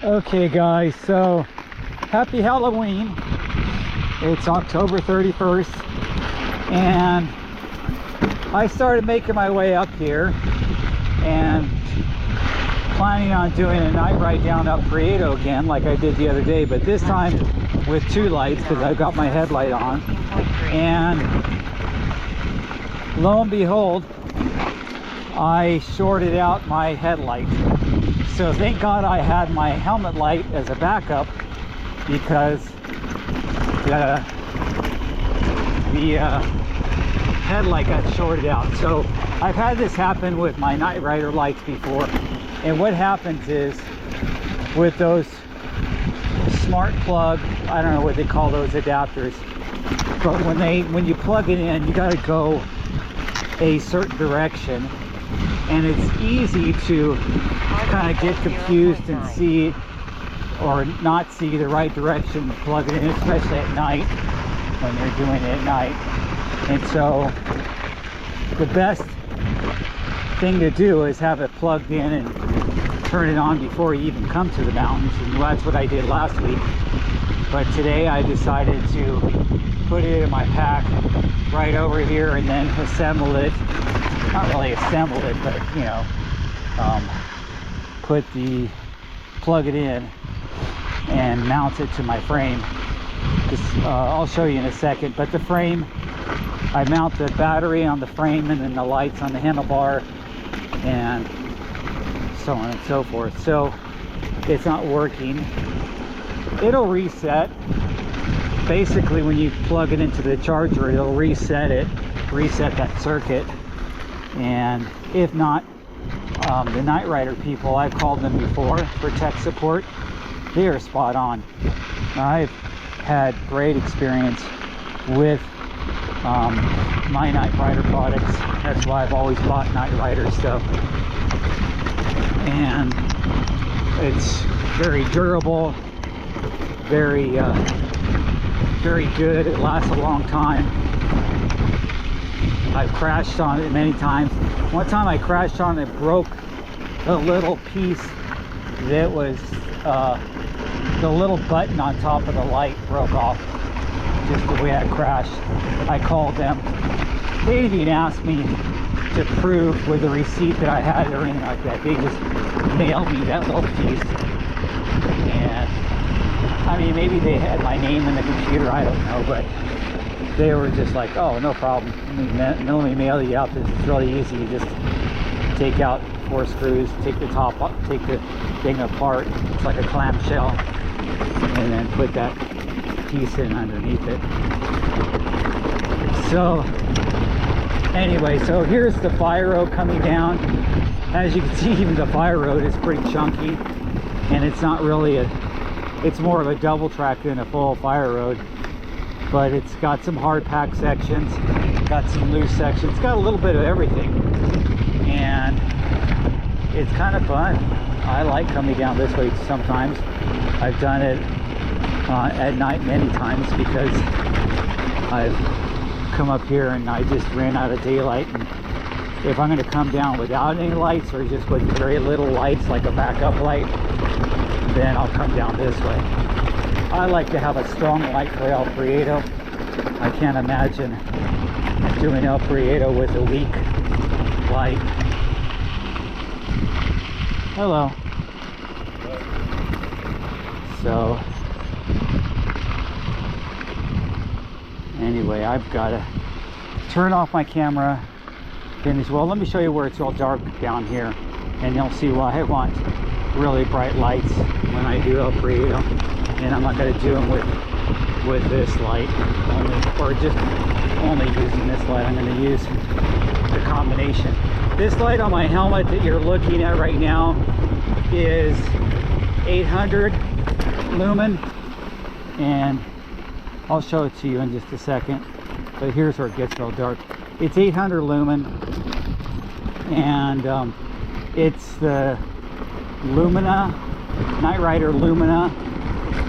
Okay guys, so happy Halloween. It's October 31st and I started making my way up here and planning on doing a night ride down up Prieto again like I did the other day, but this time with two lights because I've got my headlight on. And lo and behold, I shorted out my headlight. So thank God I had my helmet light as a backup because the headlight got shorted out. So I've had this happen with my NiteRider lights before, and what happens is with those smart plug, I don't know what they call those adapters, but when you plug it in, you got to go a certain direction, and it's easy to kind of get confused and see or not see the right direction to plug it in, especially at night when you're doing it at night. And so the best thing to do is have it plugged in and turn it on before you even come to the mountains, and that's what I did last week. But today I decided to put it in my pack right over here and then assemble it. Not really assemble it, but you know, plug it in and mount it to my frame. I'll show you in a second, but the frame, I mount the battery on the frame and then the lights on the handlebar and so on and so forth. So it's not working. It'll reset. Basically when you plug it into the charger, it'll reset that circuit. And if not, the NiteRider people, I've called them before for tech support. They are spot on. I've had great experience with my NiteRider products. That's why I've always bought NiteRider stuff. And it's very durable, very good. It lasts a long time. I've crashed on it many times. One time I crashed on it, broke a little piece that was the little button on top of the light broke off just the way I crashed. I called them. They didn't even ask me to prove with the receipt that I had or anything like that. They just mailed me that little piece. And I mean, maybe they had my name in the computer, I don't know, but they were just like, oh, no problem, let me mail you out this. It's really easy. You just take out 4 screws, take the top up, take the thing apart, it's like a clamshell, and then put that piece in underneath it. So anyway, so here's the fire road coming down. As you can see, even the fire road is pretty chunky, and it's not really it's more of a double track than a full fire road. But it's got some hard pack sections, got some loose sections, got a little bit of everything, and it's kind of fun. I like coming down this way sometimes. I've done it at night many times because I've come up here and I just ran out of daylight, and if I'm going to come down without any lights or just with very little lights like a backup light, then I'll come down this way. I like to have a strong light for El Prieto. I can't imagine doing El Prieto with a weak light. Hello. So anyway, I've got to turn off my camera, finish. Well, let me show you where it's all dark down here, and you'll see why I want really bright lights when I do El Prieto. And I'm not going to do them with this light only, or just only using this light. I'm going to use the combination. This light on my helmet that you're looking at right now is 800 lumen, and I'll show it to you in just a second, but here's where it gets real dark. It's 800 lumen, and it's the Lumina, NiteRider Lumina,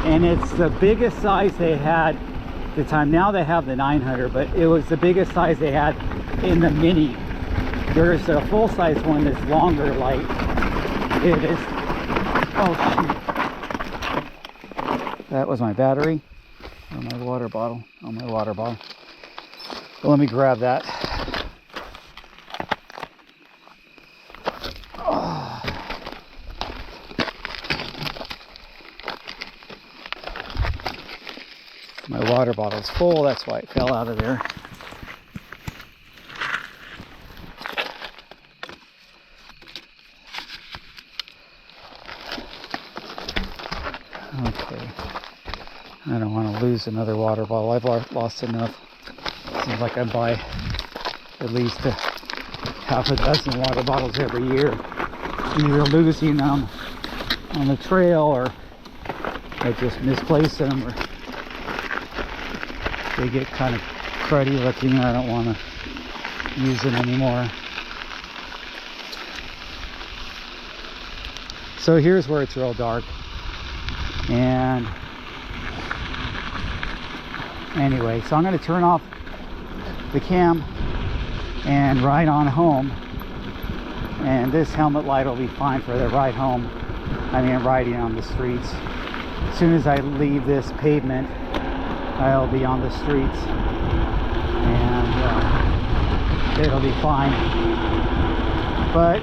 and it's the biggest size they had at the time. Now they have the 900, but it was the biggest size they had in the Mini. There's a full-size one that's longer light. It is, oh shoot, That was my battery. Or my water bottle. Oh, my water bottle. Well, let me grab that. Oh. My water bottle's full, that's why it fell out of there. Okay. I don't want to lose another water bottle. I've lost enough. Seems like I buy at least half a dozen water bottles every year. Either losing them on the trail, or I just misplace them, or they get kind of cruddy looking and I don't want to use them anymore. So here's where it's real dark. And anyway, so I'm going to turn off the cam and ride on home, and this helmet light will be fine for the ride home. I mean, riding on the streets. As soon as I leave this pavement, I'll be on the streets, and it'll be fine. But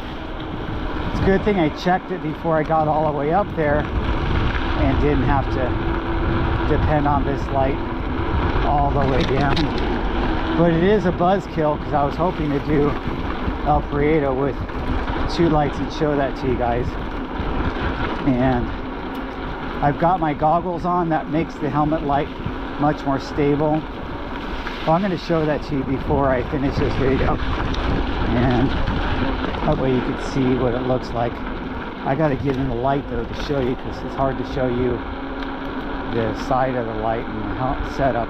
it's a good thing I checked it before I got all the way up there and didn't have to depend on this light all the way down. But it is a buzzkill, because I was hoping to do El Prieto with 2 lights and show that to you guys. And I've got my goggles on. That makes the helmet light much more stable. Well, I'm going to show that to you before I finish this video, and that way you can see what it looks like. I got to get in the light though to show you, because it's hard to show you the side of the light and the setup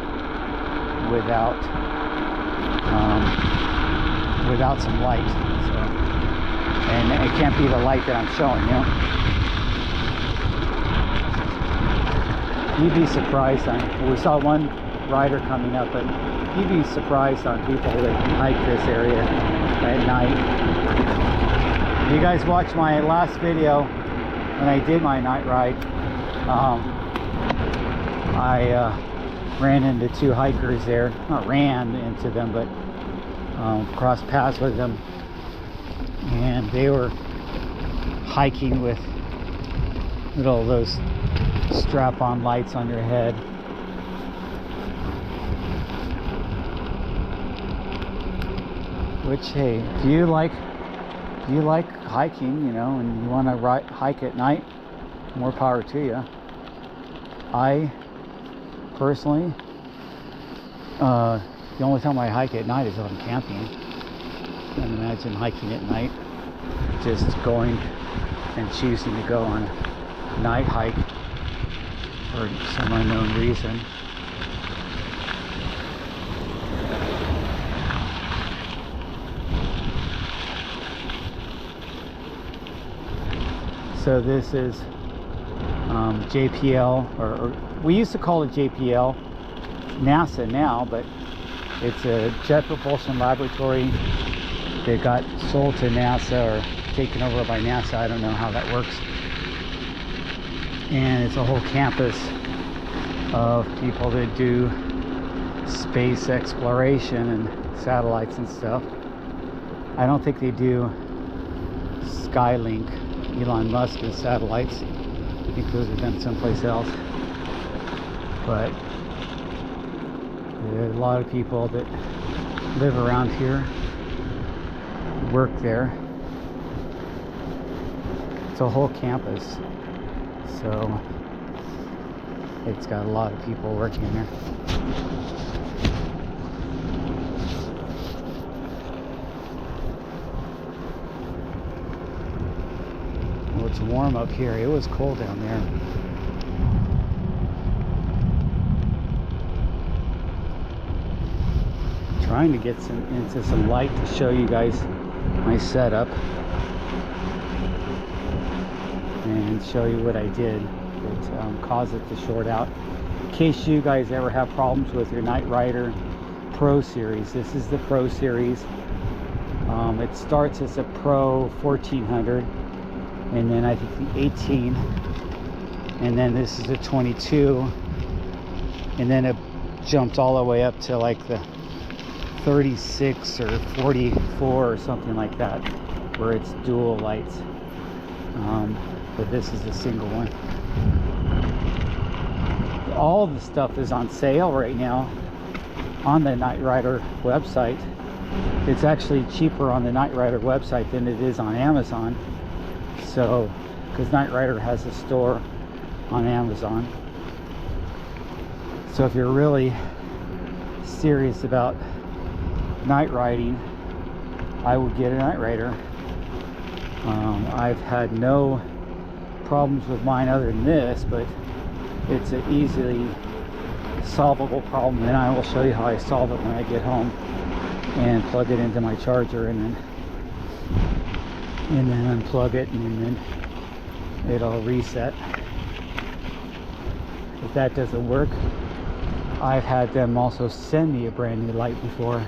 without some light. So, and it can't be the light that I'm showing you. You'd be surprised on, we saw one rider coming up, but you'd be surprised on people that hike this area at night. You guys watched my last video when I did my night ride. I ran into 2 hikers there. Not ran into them, but crossed paths with them, and they were hiking with little those strap-on lights on your head. Which, hey, if you like hiking, you know, and you want to hike at night, more power to you. I personally, the only time I hike at night is if I'm camping. Can't imagine hiking at night, just going and choosing to go on a night hike for some unknown reason. So this is JPL, or we used to call it JPL, NASA now, but it's a Jet Propulsion Laboratory that got sold to NASA or taken over by NASA. I don't know how that works. And it's a whole campus of people that do space exploration and satellites and stuff. I don't think they do Skylink, Elon Musk's satellites. I think those are done someplace else. But there are a lot of people that live around here, work there. It's a whole campus, so it's got a lot of people working there. Well, it's warm up here. It was cold down there. Trying to get into some light to show you guys my setup and show you what I did that caused it to short out. In case you guys ever have problems with your NiteRider Pro Series, this is the Pro Series. It starts as a Pro 1400, and then I think the 18 and then this is a 22, and then it jumped all the way up to like the 36 or 44 or something like that, where it's dual lights. But this is a single one. All the stuff is on sale right now on the NiteRider website. It's actually cheaper on the NiteRider website than it is on Amazon. So, because NiteRider has a store on Amazon. So if you're really serious about night riding, I would get a NiteRider. I've had no problems with mine other than this, but it's an easily solvable problem, and I will show you how I solve it when I get home and plug it into my charger, and then unplug it, and then it'll reset. If that doesn't work, I've had them also send me a brand new light before,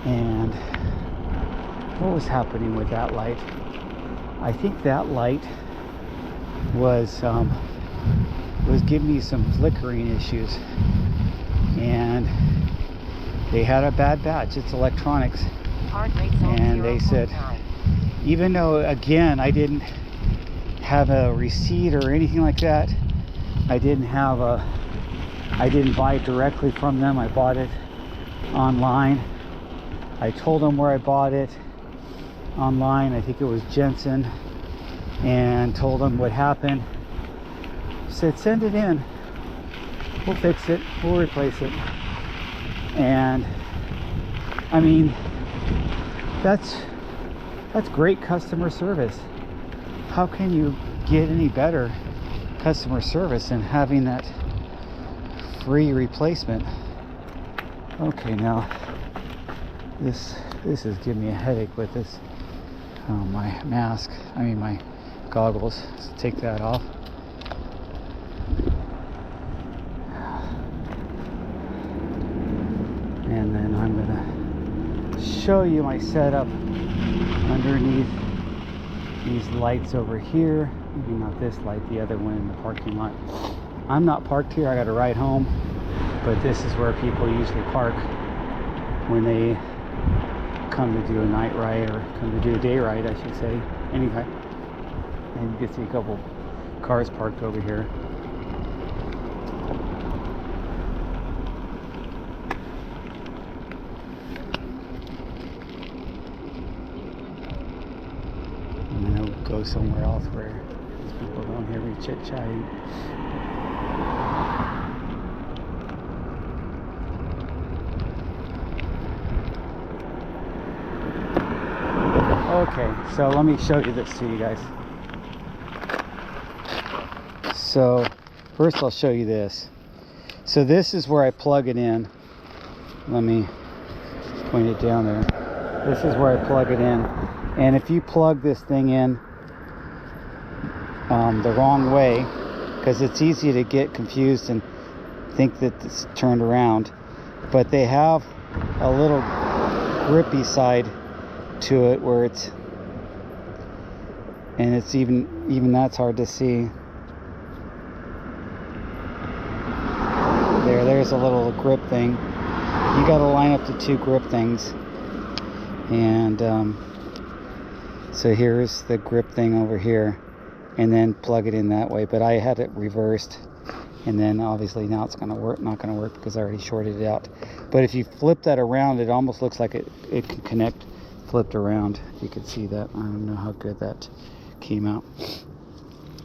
and what was happening with that light? I think that light was giving me some flickering issues, and they had a bad batch. It's electronics, and they said, even though again I didn't have a receipt or anything like that, I didn't buy it directly from them, I bought it online. I told them where I bought it online, I think it was Jensen, and told them what happened. Said, send it in, we'll fix it, we'll replace it. And I mean, that's great customer service. How can you get any better customer service than having that free replacement? Okay, now this is giving me a headache with this. My mask, I mean my goggles. Let's take that off. And then I'm gonna show you my setup underneath these lights over here. Maybe not this light, the other one in the parking lot. I'm not parked here, I gotta ride home, but this is where people usually park when they come to do a night ride, or come to do a day ride, I should say. Anyway, and you can see a couple cars parked over here. And then I'll go somewhere else where people don't hear me chit-chatting. Okay, so let me show you this to you guys. So first I'll show you this. So this is where I plug it in. Let me point it down there. This is where I plug it in. And if you plug this thing in the wrong way, because it's easy to get confused and think that it's turned around, but they have a little grippy side to it where it's, and it's even that's hard to see. There's a little grip thing. You got to line up the two grip things, and so here's the grip thing over here, and then plug it in that way. But I had it reversed, and then obviously now it's gonna work, not gonna work because I already shorted it out. But if you flip that around, it almost looks like it can connect flipped around. You can see that. I don't know how good that came out.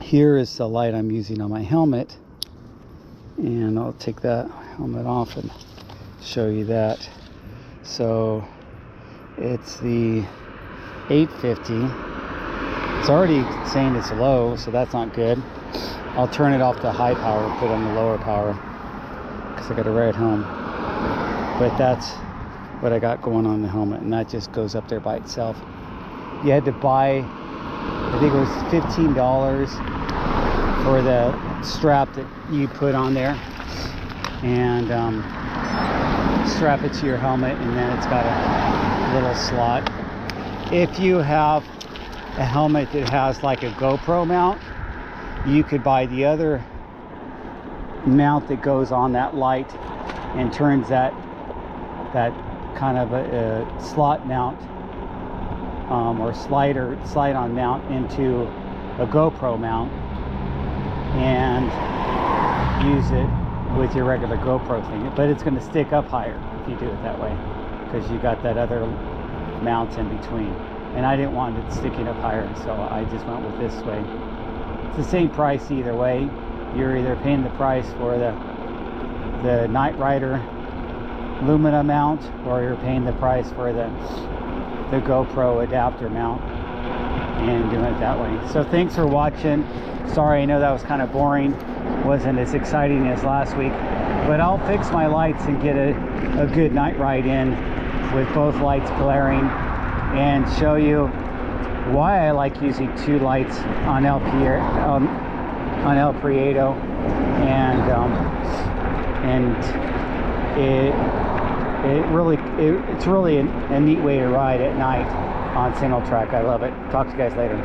Here is the light I'm using on my helmet, and I'll take that helmet off and show you that. So it's the 850. It's already saying it's low, so that's not good. I'll turn it off to high power, put on the lower power, because I got to ride home. But that's what I got going on the helmet, and that just goes up there by itself. You had to buy, I think it was $15 for the strap that you put on there, and strap it to your helmet, and then it's got a little slot. If you have a helmet that has like a GoPro mount, you could buy the other mount that goes on that light and turns that kind of a slot mount or slide-on mount into a GoPro mount and use it with your regular GoPro thing. But it's going to stick up higher if you do it that way, because you got that other mount in between. And I didn't want it sticking up higher, so I just went with this way. It's the same price either way. You're either paying the price for the NiteRider Lumina mount, or you're paying the price for the GoPro adapter mount and doing it that way. So thanks for watching. Sorry, I know that was kind of boring, wasn't as exciting as last week, but I'll fix my lights and get a good night ride in with both lights glaring, and show you why I like using two lights on El Prieto, and it's really a neat way to ride at night on single track. I love it. Talk to you guys later.